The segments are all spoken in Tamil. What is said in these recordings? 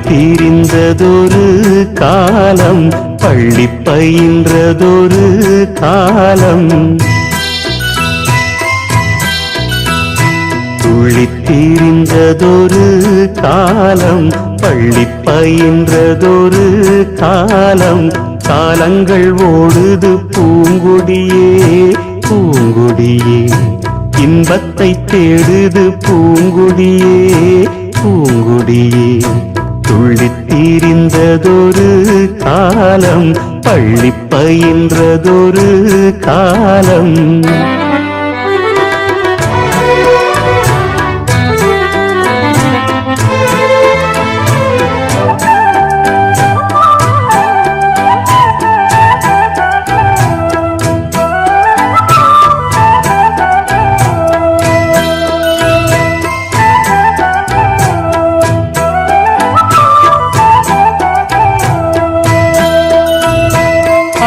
துள்ளித்தீரிந்ததொரு காலம், பள்ளி பயின்றதொரு காலம். துள்ளித்தீரிந்ததொரு காலம், பள்ளி பயின்றதொரு காலம். காலங்கள் ஓடுது பூங்கொடியே பூங்கொடியே, இன்பத்தை தேடுது பூங்கொடியே பூங்கொடியே. துள்ளித்தீரிந்ததொரு காலம், பள்ளி பயின்றதொரு காலம்.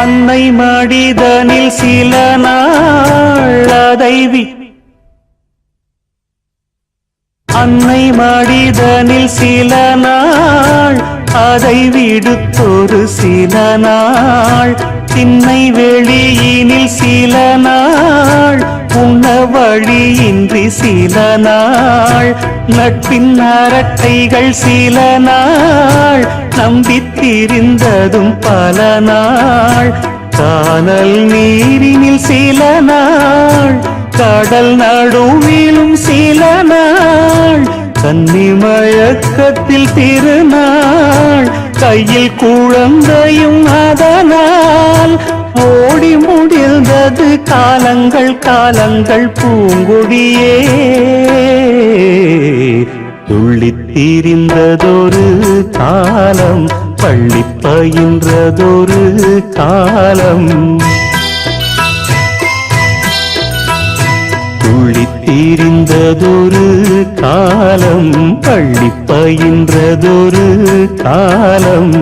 அன்னை மடிதனில் சில நாள் அன்னை மடிதனில் சில நாள் அதை விடுத்தொரு சில நாள். திண்ணை வெளியினில் சில நாள், உண்ண வழியின்றி சில நாள். நட்பின் அரட்டைகள் சில நாள், நம்பித்திருந்ததும் பல நாள். கானல் நீரினில் சில நாள், கடல் நடுவிலும் சில நாள். கன்னி மயக்கத்தில் திருநாள், கையில் குழந்தையும் அதனால். ஓடி முடிந்தது காலங்கள் காலங்கள் பூங்கொடியே. துள்ளித்தீரிந்ததொரு காலம், பள்ளி பயின்றதொரு காலம். துள்ளித்தீரிந்ததொரு காலம், பள்ளி பயின்றதொரு காலம்.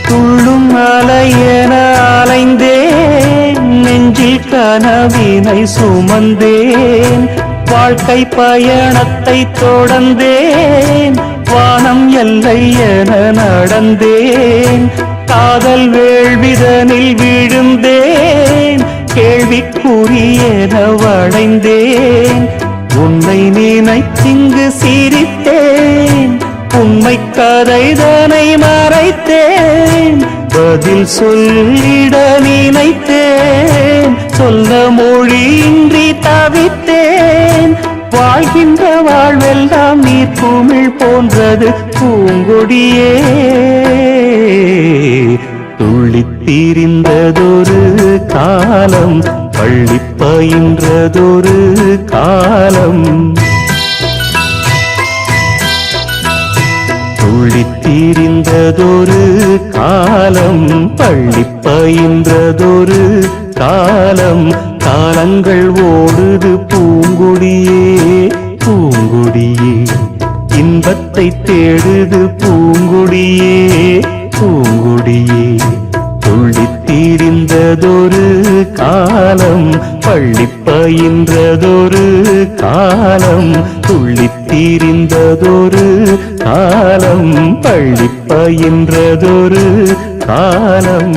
துள்ளும் அலையென அலைந்தேன், நெஞ்சில் கனவினை சுமந்தேன். வாழ்க்கை பயணத்தை தொடர்ந்தேன், வானம் எல்லை என நடந்தேன். காதல் வேள்விதனில் விழுந்தேன், கேள்விக்குரியென வளைந்தேன். உன்னை நினைத்திங்கு சிரித்தேன், உண்மை கதைதனை மறைத்தேன். பதில் சொல்லிட நினைத்தேன், சொல்ல மொழியின்றி தவித்தேன். வாழ்கின்ற வாழ்வெல்லாம் நீர் குமிழ் போன்றது பூங்கொடியே. துள்ளித்தீரிந்ததொரு காலம், பள்ளி பயின்றதொரு காலம். துள்ளித்தீரிந்ததொரு காலம், பள்ளி பயின்றதொரு காலம். காலங்கள் ஓடுது பூங்கொடியே பூங்கொடியே, இன்பத்தை தேடுது பூங்கொடியே பூங்கொடியே. துள்ளித்தீரிந்ததொரு காலம், பள்ளி பயின்றதொரு காலம். துள்ளித்தீரிந்ததொரு காலம், பள்ளி பயின்றதொரு காலம்.